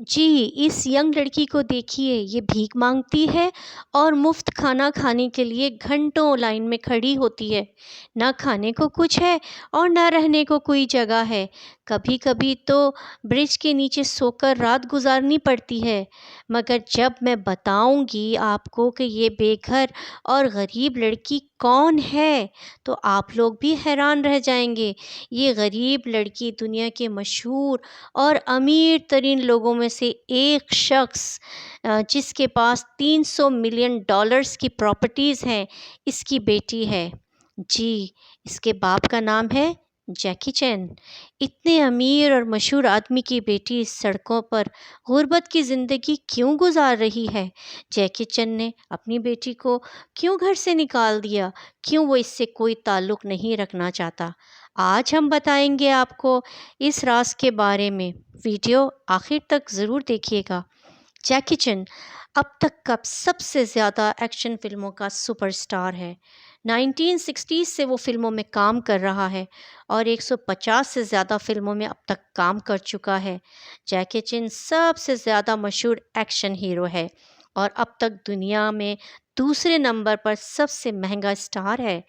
جی، اس young لڑکی کو دیکھیے، یہ بھیک مانگتی ہے اور مفت کھانا کھانے کے لیے گھنٹوں لائن میں کھڑی ہوتی ہے۔ نہ کھانے کو کچھ ہے اور نہ رہنے کو کوئی جگہ ہے۔ کبھی کبھی تو برج کے نیچے سو کر رات گزارنی پڑتی ہے۔ مگر جب میں بتاؤں گی آپ کو کہ یہ بے گھر اور غریب لڑکی کون ہے تو آپ لوگ بھی حیران رہ جائیں گے۔ یہ غریب لڑکی دنیا کے مشہور اور امیر ترین لوگوں میں سے ایک شخص، جس کے پاس $300 ملین کی پراپرٹیز ہیں، اس کی بیٹی ہے۔ جی، اس کے باپ کا نام ہے جیکی چین۔ اتنے امیر اور مشہور آدمی کی بیٹی اس سڑکوں پر غربت کی زندگی کیوں گزار رہی ہے؟ جیکی چین نے اپنی بیٹی کو کیوں گھر سے نکال دیا؟ کیوں وہ اس سے کوئی تعلق نہیں رکھنا چاہتا؟ آج ہم بتائیں گے آپ کو اس راز کے بارے میں۔ ویڈیو آخر تک ضرور دیکھیے گا۔ جیکی چین اب تک کا سب سے زیادہ ایکشن فلموں کا سپر سٹار ہے۔ 1960 سے وہ فلموں میں کام کر رہا ہے اور 150 سے زیادہ فلموں میں اب تک کام کر چکا ہے۔ جیکی چین سب سے زیادہ مشہور ایکشن ہیرو ہے اور اب تک دنیا میں دوسرے نمبر پر سب سے مہنگا سٹار ہے۔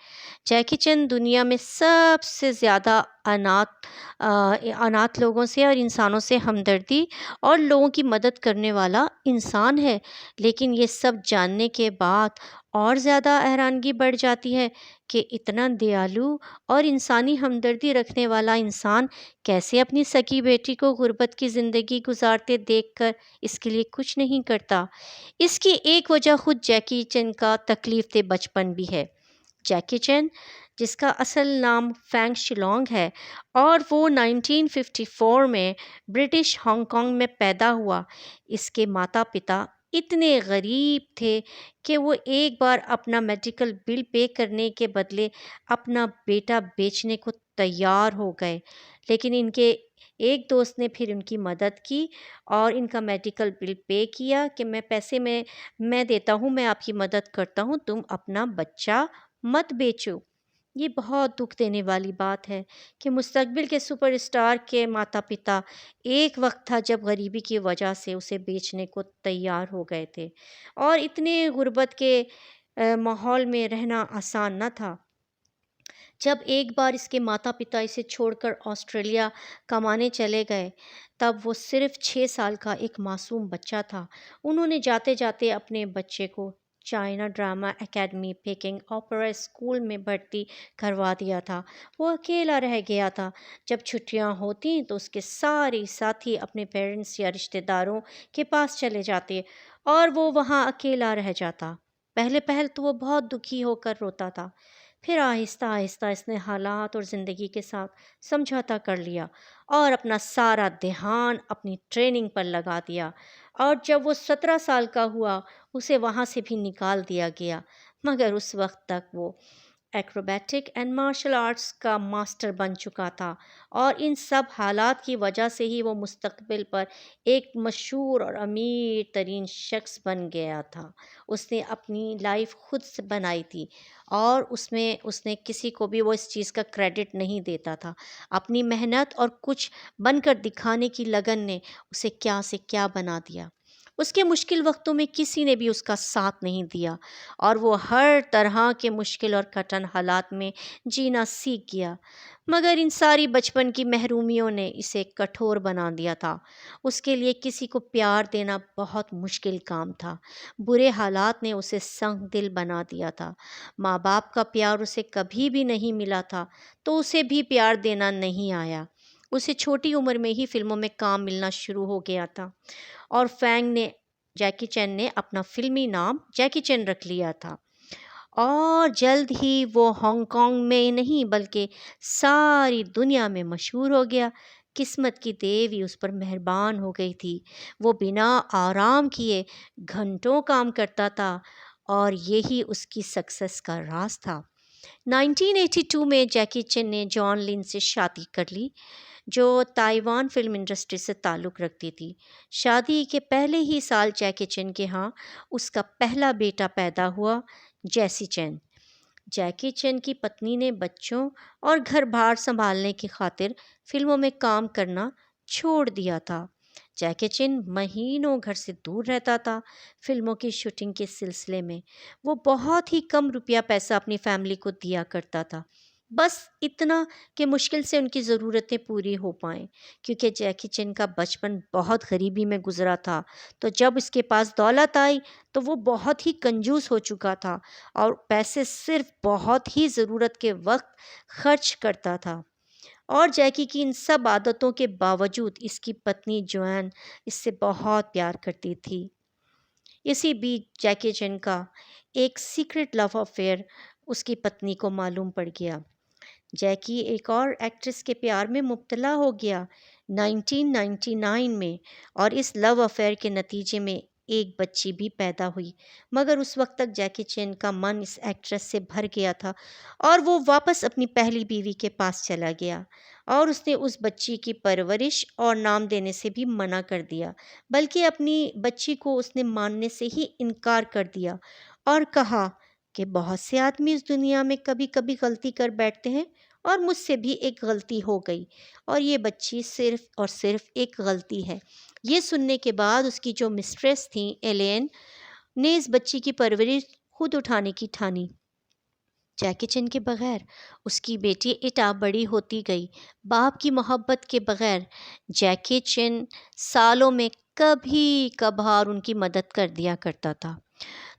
جیکی چین دنیا میں سب سے زیادہ اناتھ لوگوں سے اور انسانوں سے ہمدردی اور لوگوں کی مدد کرنے والا انسان ہے۔ لیکن یہ سب جاننے کے بعد اور زیادہ حیرانگی بڑھ جاتی ہے کہ اتنا دیالو اور انسانی ہمدردی رکھنے والا انسان کیسے اپنی سکی بیٹی کو غربت کی زندگی گزارتے دیکھ کر اس کے لیے کچھ نہیں کرتا۔ اس کی ایک وجہ خود جیکی چین کا تکلیف دہ بچپن بھی ہے۔ جیکی چین، جس کا اصل نام فینگ شیلونگ ہے اور وہ 1954 میں برٹش ہانگ کانگ میں پیدا ہوا، اس کے ماتا پتا اتنے غریب تھے کہ وہ ایک بار اپنا میڈیکل بل پے کرنے کے بدلے اپنا بیٹا بیچنے کو تیار ہو گئے۔ لیکن ان کے ایک دوست نے پھر ان کی مدد کی اور ان کا میڈیکل بل پے کیا کہ میں دیتا ہوں، میں آپ کی مدد کرتا ہوں، تم اپنا بچہ مت بیچو۔ یہ بہت دکھ دینے والی بات ہے کہ مستقبل کے سپر اسٹار کے ماتا پتا ایک وقت تھا جب غریبی کی وجہ سے اسے بیچنے کو تیار ہو گئے تھے، اور اتنے غربت کے ماحول میں رہنا آسان نہ تھا۔ جب ایک بار اس کے ماتا پتا اسے چھوڑ کر آسٹریلیا کمانے چلے گئے، تب وہ صرف 6 سال کا ایک معصوم بچہ تھا۔ انہوں نے جاتے جاتے اپنے بچے کو چائنا ڈرامہ اکیڈمی، پیکنگ اوپرا اسکول میں بھرتی کروا دیا تھا۔ وہ اکیلا رہ گیا تھا۔ جب چھٹیاں ہوتی تو اس کے سارے ساتھی اپنے پیرنٹس یا رشتہ داروں کے پاس چلے جاتے اور وہ وہاں اکیلا رہ جاتا۔ پہل تو وہ بہت دکھی ہو کر روتا تھا، پھر آہستہ آہستہ اس نے حالات اور زندگی کے ساتھ سمجھوتا کر لیا اور اپنا سارا دھیان اپنی ٹریننگ پر لگا دیا، اور جب وہ 17 سال کا ہوا اسے وہاں سے بھی نکال دیا گیا۔ مگر اس وقت تک وہ ایکروبیٹک اینڈ مارشل آرٹس کا ماسٹر بن چکا تھا، اور ان سب حالات کی وجہ سے ہی وہ مستقبل پر ایک مشہور اور امیر ترین شخص بن گیا تھا۔ اس نے اپنی لائف خود سے بنائی تھی اور اس نے کسی کو بھی وہ اس چیز کا کریڈٹ نہیں دیتا تھا۔ اپنی محنت اور کچھ بن کر دکھانے کی لگن نے اسے کیا سے کیا بنا دیا۔ اس کے مشکل وقتوں میں کسی نے بھی اس کا ساتھ نہیں دیا اور وہ ہر طرح کے مشکل اور کٹھن حالات میں جینا سیکھ گیا۔ مگر ان ساری بچپن کی محرومیوں نے اسے کٹھور بنا دیا تھا۔ اس کے لیے کسی کو پیار دینا بہت مشکل کام تھا۔ برے حالات نے اسے سنگ دل بنا دیا تھا۔ ماں باپ کا پیار اسے کبھی بھی نہیں ملا تھا تو اسے بھی پیار دینا نہیں آیا۔ اسے چھوٹی عمر میں ہی فلموں میں کام ملنا شروع ہو گیا تھا اور جیکی چین نے اپنا فلمی نام جیکی چین رکھ لیا تھا، اور جلد ہی وہ ہانگ کانگ میں نہیں بلکہ ساری دنیا میں مشہور ہو گیا۔ قسمت کی دیوی اس پر مہربان ہو گئی تھی۔ وہ بنا آرام کیے گھنٹوں کام کرتا تھا اور یہی اس کی سکسیس کا راز تھا۔ 1982 میں جیکی چین نے جان لن سے شادی کر لی، جو تائیوان فلم انڈسٹری سے تعلق رکھتی تھی۔ شادی کے پہلے ہی سال جیکی چین کے ہاں اس کا پہلا بیٹا پیدا ہوا، جیسی چین۔ جیکی چین کی پتنی نے بچوں اور گھر بار سنبھالنے کی خاطر فلموں میں کام کرنا چھوڑ دیا تھا۔ جیکی چن مہینوں گھر سے دور رہتا تھا فلموں کی شوٹنگ کے سلسلے میں۔ وہ بہت ہی کم روپیہ پیسہ اپنی فیملی کو دیا کرتا تھا، بس اتنا کہ مشکل سے ان کی ضرورتیں پوری ہو پائیں، کیونکہ جیکی چن کا بچپن بہت غریبی میں گزرا تھا۔ تو جب اس کے پاس دولت آئی تو وہ بہت ہی کنجوس ہو چکا تھا اور پیسے صرف بہت ہی ضرورت کے وقت خرچ کرتا تھا۔ اور جیکی کی ان سب عادتوں کے باوجود اس کی پتنی جوان اس سے بہت پیار کرتی تھی۔ اسی بیچ جیکی چن کا ایک سیکرٹ لو افیئر اس کی پتنی کو معلوم پڑ گیا۔ جیکی ایک اور ایکٹریس کے پیار میں مبتلا ہو گیا 1999 میں، اور اس لو افیئر کے نتیجے میں ایک بچی بھی پیدا ہوئی، مگر اس وقت تک جیکی چن کا من اس ایکٹریس سے بھر گیا تھا اور وہ واپس اپنی پہلی بیوی کے پاس چلا گیا، اور اس نے اس بچی کی پرورش اور نام دینے سے بھی منع کر دیا، بلکہ اپنی بچی کو اس نے ماننے سے ہی انکار کر دیا اور کہا کہ بہت سے آدمی اس دنیا میں کبھی کبھی غلطی کر بیٹھتے ہیں، اور مجھ سے بھی ایک غلطی ہو گئی، اور یہ بچی صرف اور صرف ایک غلطی ہے۔ یہ سننے کے بعد اس کی جو مسٹریس تھیں ایلین نے اس بچی کی پرورش خود اٹھانے کی ٹھانی۔ جیکی چن کے بغیر اس کی بیٹی ایٹا بڑی ہوتی گئی۔ باپ کی محبت کے بغیر جیکی چن سالوں میں کبھی کبھار ان کی مدد کر دیا کرتا تھا۔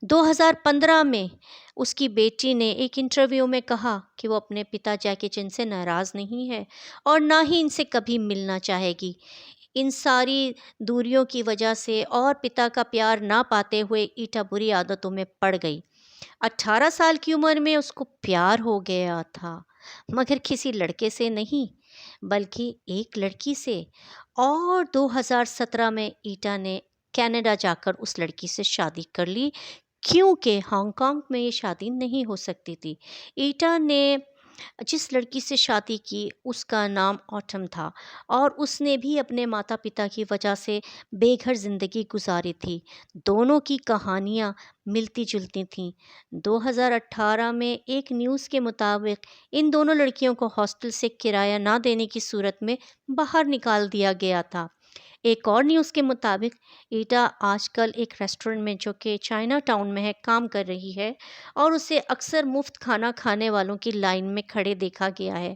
2015 میں اس کی بیٹی نے ایک انٹرویو میں کہا کہ وہ اپنے پتا جیکی چن سے ناراض نہیں ہے اور نہ ہی ان سے کبھی ملنا چاہے گی۔ ان ساری دوریوں کی وجہ سے اور پتا کا پیار نہ پاتے ہوئے ایٹا بری عادتوں میں پڑ گئی۔ 18 سال کی عمر میں اس کو پیار ہو گیا تھا، مگر کسی لڑکے سے نہیں بلکہ ایک لڑکی سے، اور 2017 میں ایٹا نے کینیڈا جا کر اس لڑکی سے شادی کر لی، کیونکہ ہانگ کانگ میں یہ شادی نہیں ہو سکتی تھی۔ ایٹا نے جس لڑکی سے شادی کی اس کا نام آٹم تھا، اور اس نے بھی اپنے ماتا پتا کی وجہ سے بے گھر زندگی گزاری تھی۔ دونوں کی کہانیاں ملتی جلتی تھیں۔ 2018 میں ایک نیوز کے مطابق ان دونوں لڑکیوں کو ہاسٹل سے کرایہ نہ دینے کی صورت میں باہر نکال دیا گیا تھا۔ ایک اور نیوز کے مطابق ایٹا آج کل ایک ریسٹورنٹ میں جو کہ چائنا ٹاؤن میں ہے کام کر رہی ہے، اور اسے اکثر مفت کھانا کھانے والوں کی لائن میں کھڑے دیکھا گیا ہے۔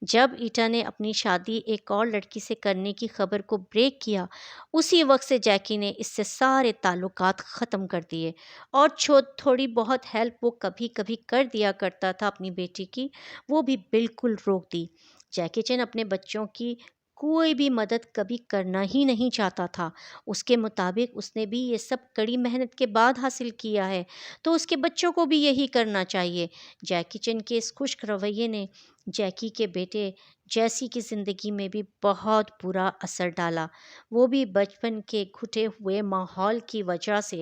جب ایٹا نے اپنی شادی ایک اور لڑکی سے کرنے کی خبر کو بریک کیا، اسی وقت سے جیکی نے اس سے سارے تعلقات ختم کر دیے، اور تھوڑی بہت ہیلپ وہ کبھی کبھی کر دیا کرتا تھا اپنی بیٹی کی، وہ بھی بالکل روک دی۔ جیکی چن اپنے بچوں کی کوئی بھی مدد کبھی کرنا ہی نہیں چاہتا تھا۔ اس کے مطابق اس نے بھی یہ سب کڑی محنت کے بعد حاصل کیا ہے، تو اس کے بچوں کو بھی یہی کرنا چاہیے۔ جیکی چن کے اس خشک رویے نے جیکی کے بیٹے جیسی کی زندگی میں بھی بہت برا اثر ڈالا۔ وہ بھی بچپن کے گھٹے ہوئے ماحول کی وجہ سے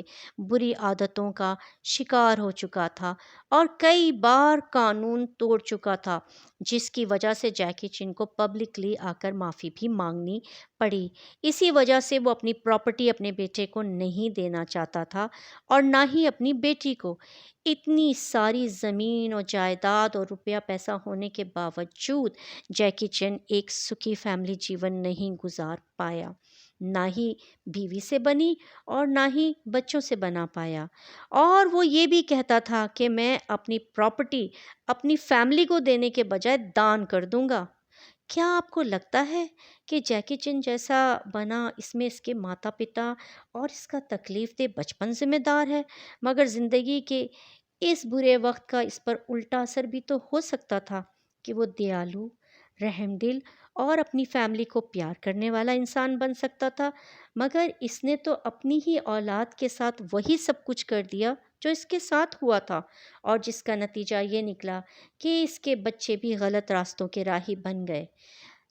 بری عادتوں کا شکار ہو چکا تھا اور کئی بار قانون توڑ چکا تھا، جس کی وجہ سے جیکی چن کو پبلکلی آ کر معافی بھی مانگنی پڑی۔ اسی وجہ سے وہ اپنی پراپرٹی اپنے بیٹے کو نہیں دینا چاہتا تھا، اور نہ ہی اپنی بیٹی کو۔ اتنی ساری زمین اور جائیداد اور روپیہ پیسہ ہونے کے باوجود جیکی چن ایک سکھی فیملی جیون نہیں گزار پایا، نہ ہی بیوی سے بنی اور نہ ہی بچوں سے بنا پایا، اور وہ یہ بھی کہتا تھا کہ میں اپنی پراپرٹی اپنی فیملی کو دینے کے بجائے دان کر دوں گا۔ کیا آپ کو لگتا ہے کہ جیکی چن جیسا بنا اس میں اس کے ماتا پتا اور اس کا تکلیف دہ بچپن ذمہ دار ہے؟ مگر زندگی کے اس برے وقت کا اس پر الٹا اثر بھی تو ہو سکتا تھا کہ وہ دیالو، رحم دل اور اپنی فیملی کو پیار کرنے والا انسان بن سکتا تھا، مگر اس نے تو اپنی ہی اولاد کے ساتھ وہی سب کچھ کر دیا جو اس کے ساتھ ہوا تھا، اور جس کا نتیجہ یہ نکلا کہ اس کے بچے بھی غلط راستوں کے راہی بن گئے۔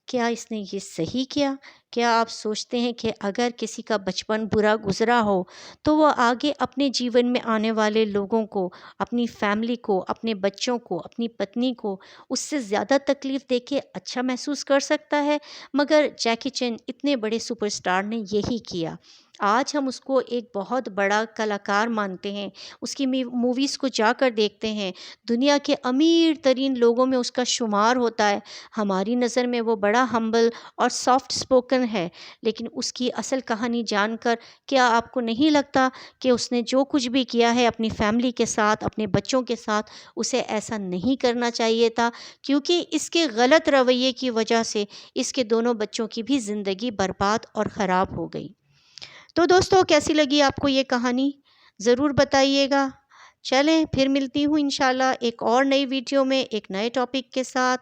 کیا اس نے یہ صحیح کیا؟ کیا آپ سوچتے ہیں کہ اگر کسی کا بچپن برا گزرا ہو تو وہ آگے اپنے جیون میں آنے والے لوگوں کو، اپنی فیملی کو، اپنے بچوں کو، اپنی پتنی کو اس سے زیادہ تکلیف دے کے اچھا محسوس کر سکتا ہے؟ مگر جیکی چن اتنے بڑے سپر سٹار نے یہی کیا۔ آج ہم اس کو ایک بہت بڑا کلاکار مانتے ہیں، اس کی موویز کو جا کر دیکھتے ہیں، دنیا کے امیر ترین لوگوں میں اس کا شمار ہوتا ہے۔ ہماری نظر میں وہ بڑا ہمبل اور سافٹ اسپوکن ویلن ہے، لیکن اس کی اصل کہانی جان کر کیا آپ کو نہیں لگتا کہ اس نے جو کچھ بھی کیا ہے اپنی فیملی کے ساتھ، اپنے بچوں کے ساتھ، اسے ایسا نہیں کرنا چاہیے تھا، کیونکہ اس کے غلط رویے کی وجہ سے اس کے دونوں بچوں کی بھی زندگی برباد اور خراب ہو گئی۔ تو دوستو، کیسی لگی آپ کو یہ کہانی؟ ضرور بتائیے گا۔ چلیں پھر ملتی ہوں انشاءاللہ ایک اور نئی ویڈیو میں ایک نئے ٹاپک کے ساتھ۔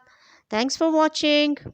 Thanks for watching.